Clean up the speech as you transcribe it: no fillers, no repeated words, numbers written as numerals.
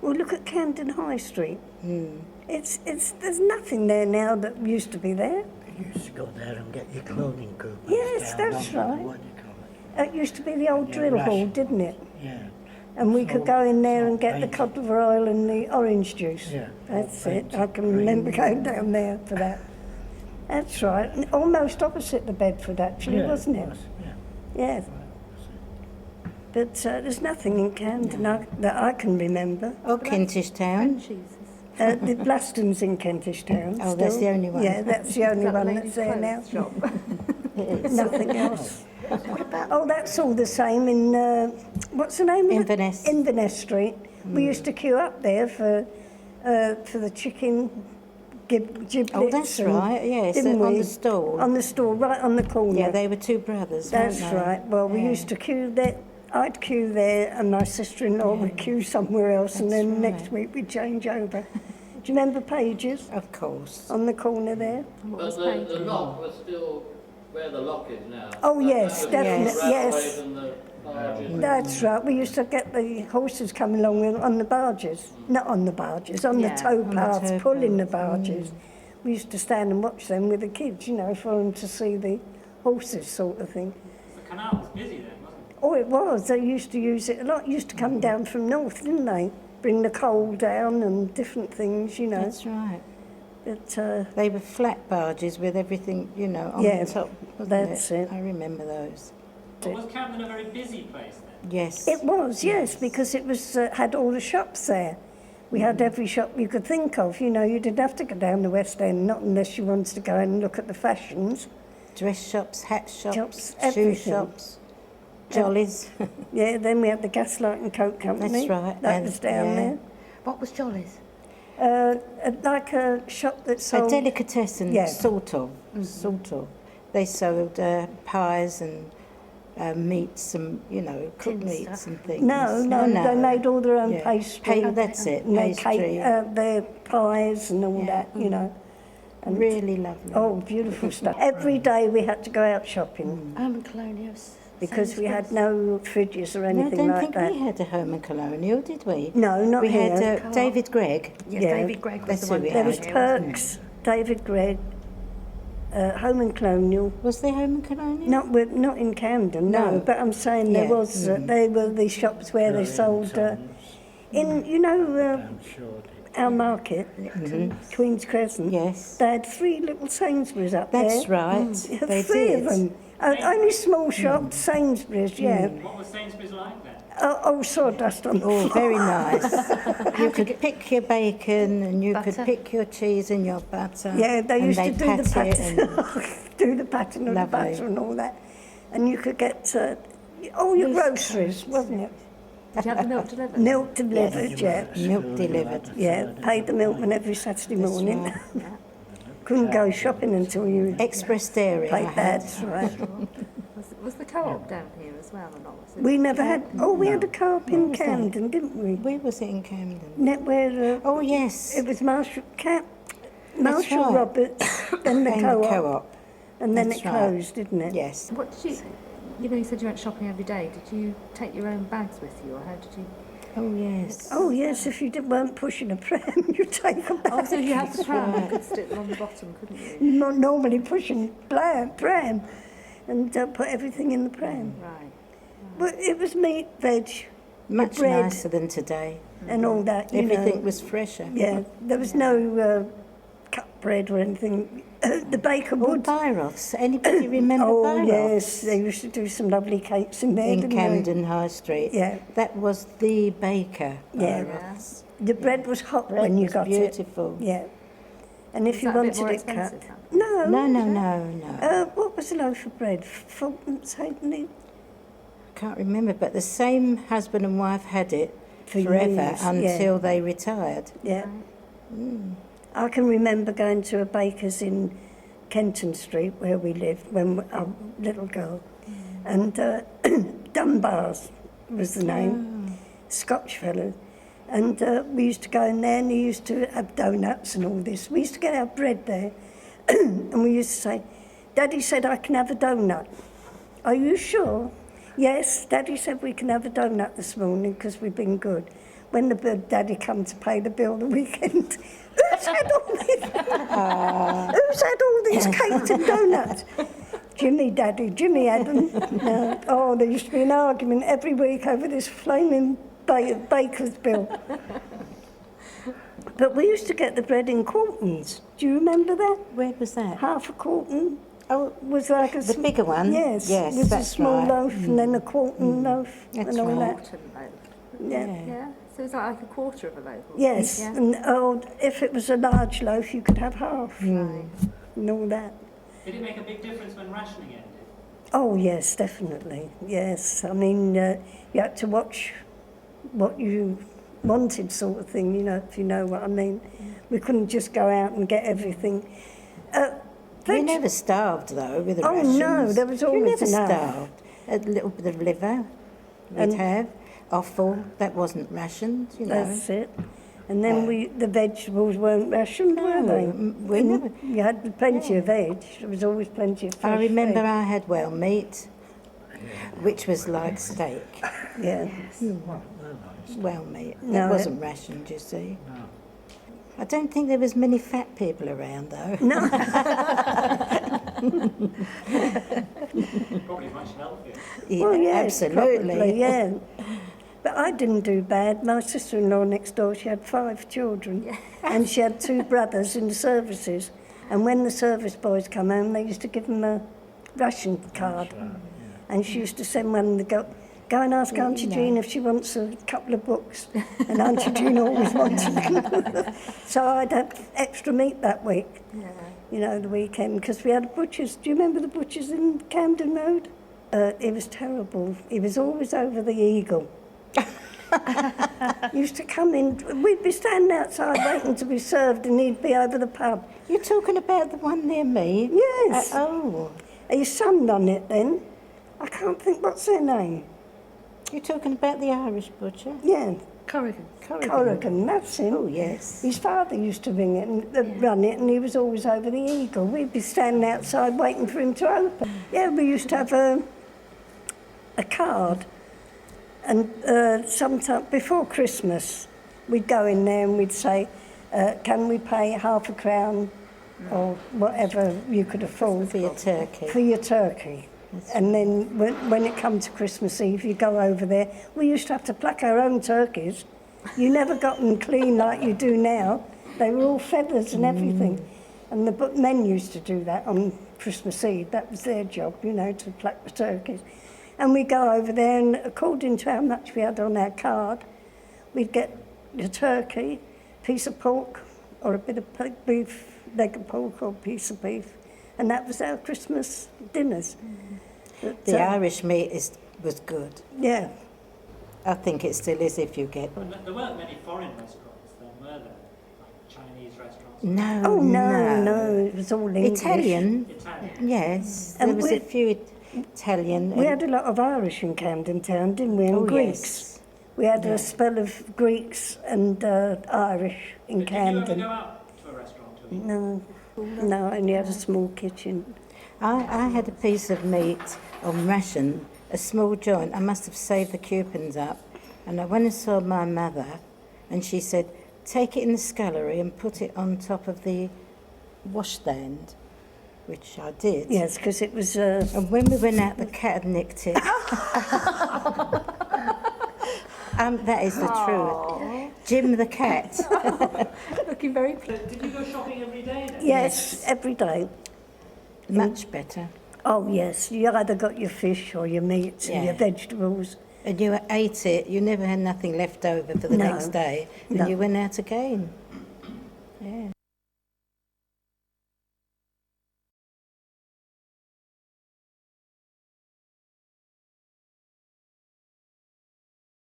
Well, look at Camden High Street. There's nothing there now that used to be there. You used to go there and get your clothing coupons. Yes, down that's on, right. What do you call it? It used to be the old Yeah, drill hall, ration. didn't it? Yeah. And we could go in there and get the painted. cod liver oil and the orange juice. Yeah, That's all it. I painted can green. remember going down there for that. That's right. And almost opposite the Bedford, actually, Yeah, wasn't it? was, yeah. Yeah. But there's nothing in Camden that I can remember. Oh, Kentish Town. The Blaston's in Kentish Town. Oh, that's still. the only one. Yeah, that's the only Is that the one ladies' that's there now. clothes shop? Nothing else. Oh, that's all the same in, what's the name of it? Inverness. Inverness Street. We used to queue up there for the chicken giblets. Oh, that's and- right, yes, didn't on we? the stall. On the stall, right on the corner. Yeah, they were two brothers, That's weren't they? right. Well, we Yeah. used to queue there. I'd queue there and my sister-in-law would queue somewhere else, and That's then right. next week we'd change over. Do you remember Pages Of course. on the corner there? What was But the painted? lock was still where the lock is now. Oh, yes, that was definitely, the railway yes. and the barges. That's right. We used to get the horses coming along on the barges. Not on the barges, on Yeah, the tow on the paths, tow pulling the paths. barges. We used to stand and watch them with the kids, you know, for them to see the horses sort of thing. The canal was busy then, wasn't it? Oh, it was. They used to use it a lot. Used to come down from north, didn't they? Bring the coal down and different things, you know. That's right. But They were flat barges with everything, you know, on Yeah, the top, wasn't that's it. I remember those. But was Camden a very busy place then? Yes. it was, yes, because it was had all the shops there. We had every shop you could think of. You know, you didn't have to go down the West End, not unless you wanted to go and look at the fashions. Dress shops, hat shops, Shops, shoe everything. shops, jollies. Yeah, then we had the Gaslight and Coke Company. That's right, That and- was down yeah. there. What was Jolly's? Like a shop that A sold... delicatessen, Yeah. sort of, sort of. They sold pies and meats and, you know, cooked Tinned meats stuff. and things. No, they made all their own Yeah. pastry. That's it, And their pastry. cake, their pies and all Yeah. that, you know. And Really lovely. oh, beautiful stuff. Every day we had to go out shopping Home and Colonials. because we had no fridges or No, I anything don't like think that. we had a home and colonial, did we? No, not we here. had David Gregg. Yes, Yeah. David Gregg was That's the who one we There down was had. here, wasn't Perks, David Gregg, Home and Colonial. Was there home and colonial? Not in Camden, no. No. But I'm saying there Yeah. was. They were the shops where they sold. In you know I'm sure they our market, Queen's Crescent. Yes. They had 3 little Sainsbury's up That's there. right. They 3 did. of them. Only small shops, Sainsbury's, yeah. What was Sainsbury's like then? Oh, sawdust on the Oh, floor. very nice. You could pick your bacon and you could Butter? pick your cheese and your butter. Yeah, they and used to they'd do the pat it pattern, and- do the pattern of the Lovely. butter and all that. And you could get all your groceries, wasn't it? Did you have the milk delivered? Milk delivered, yeah. Milk delivered. Yeah, paid the milkman every Saturday That's morning. right. Couldn't go shopping until you Express dairy. I paid had. that, that's right. Was the co-op down here as well or not? Was it? We never had, we had a co-op in Camden, didn't we? Where was it in Camden? Where Oh, yes. it was Marshall right. Roberts, then the And co-op, the co-op. and then That's it right. closed, didn't it? Yes. What did you know, you said you went shopping every day. Did you take your own bags with you or how did you? Oh, yes. Oh yes, if you weren't pushing a pram, you take a bag. Oh, so you had the pram, you right. could stick them on the bottom, couldn't you? You're not normally pushing pram, and put everything in the pram. Right. Well, it was meat, veg, Much bread. nicer than today. and all that. You Everything know. was fresher. Yeah, there was no cut bread or anything. The baker Or would. Byroths. Anybody remember Oh Byroths? yes, they used to do some lovely cakes in there, In didn't Camden High Street. Yeah. That was the baker. Yeah. Byroths. they? The bread was hot Bread when you was got beautiful. it. Yeah, and if Is you that a bit wanted more it cut, expensive? no, No. what was a loaf of bread? Fulton's halfpenny. Can't remember, but the same husband and wife had it For forever years, yeah. until they retired. Yeah. I can remember going to a baker's in Kenton Street where we lived when I was a little girl. And Dunbar's was the name, Scotch fellow. And we used to go in there and he used to have donuts and all this. We used to get our bread there and we used to say, Daddy said I can have a donut. Are you sure? Yes, Daddy said we can have a donut this morning because we've been good. when the daddy come to pay the bill the weekend, who's had all these cakes and donuts? Jimmy, Daddy, Jimmy had them. No. Oh, there used to be an argument every week over this flaming baker's bill. But we used to get the bread in quartons. Do you remember that? Where was that? Half a quarton Oh, was like a... the bigger one? Yes, Yes, with a that's small right. loaf and then a quarton loaf That's and all right. that. Quarter loaf. Yeah. Yeah. So it's like a quarter of a loaf. or Yes, something, and if it was a large loaf, you could have half Yeah. Right. and all that. Did it make a big difference when rationing ended? Oh, yes, definitely. Yes. I mean, you had to watch what you wanted, sort of thing, you know, if you know what I mean. We couldn't just go out and get everything. We never starved, though, with the Oh, rations. no, there was always You never enough. starved. A little bit of liver we'd And- have. Offal, that wasn't rationed, you know. That's it. And then the vegetables weren't rationed, were No, they? we And never- You had plenty of veg. There was always plenty of fresh I remember veg. I had well meat, which was like steak. Yeah. Well meat. No, it wasn't rationed, you see. I don't think there was many fat people around, though. No. Probably much healthier. Yeah, Well, yes, absolutely. probably, yeah. But I didn't do bad. My sister-in-law next door, she had 5 children, and she had 2 brothers in the services. And when the service boys come home, they used to give them a ration card. And she used to send one to go and ask Auntie Jean if she wants a couple of books. And Auntie Jean always wanted them. So I'd have extra meat that week, Yeah. you know, the weekend, because we had butchers. Do you remember the butchers in Camden Road? It was terrible. He was always over the Eagle. He used to come in, we'd be standing outside waiting to be served, and he'd be over the pub. You're talking about the one near me? Yes. Oh, His son done it then. I can't think, what's their name? you're talking about the Irish butcher? Yeah, Corrigan. Corrigan, that's him. Oh, yes. His father used to ring it and run it, and he was always over the Eagle. We'd be standing outside waiting for him to open. Yeah, we used to have a card, and sometime before Christmas, we'd go in there and we'd say, can we pay half a crown or whatever you could afford For your turkey. for your turkey. And then when it comes to Christmas Eve, you go over there. We used to have to pluck our own turkeys. You never got them clean like you do now. They were all feathers and everything. And the men used to do that on Christmas Eve. That was their job, you know, to pluck the turkeys. And we'd go over there, and according to how much we had on our card, we'd get the turkey, piece of pork, or a bit of beef, leg of pork or piece of beef. And that was our Christmas dinners. But, The Irish meat was good. yeah. I think it still is if you get... And there weren't many foreign restaurants then, were there? Like Chinese restaurants? No, Oh, no, it was all English. Italian, Italian? yes. And There was we- a few Italian. We had a lot of Irish in Camden Town, didn't we? And Oh, Greeks. yes. We had a spell of Greeks and Irish in But did you ever Camden. go out to a restaurant to eat? No, I only had a small kitchen. I had a piece of meat on ration, a small joint. I must have saved the coupons up. And I went and saw my mother, and she said, take it in the scullery and put it on top of the washstand, which I did. Yes, because it was... And when we went out, the cat had nicked it. That is the truth. Jim the cat. Looking very pleased. Did you go shopping every day then? yes, every day. Much better. Oh, yes. You either got your fish or your meats and your Yeah. vegetables. And you ate it, you never had nothing left over for the No. next day, and No. you went out again.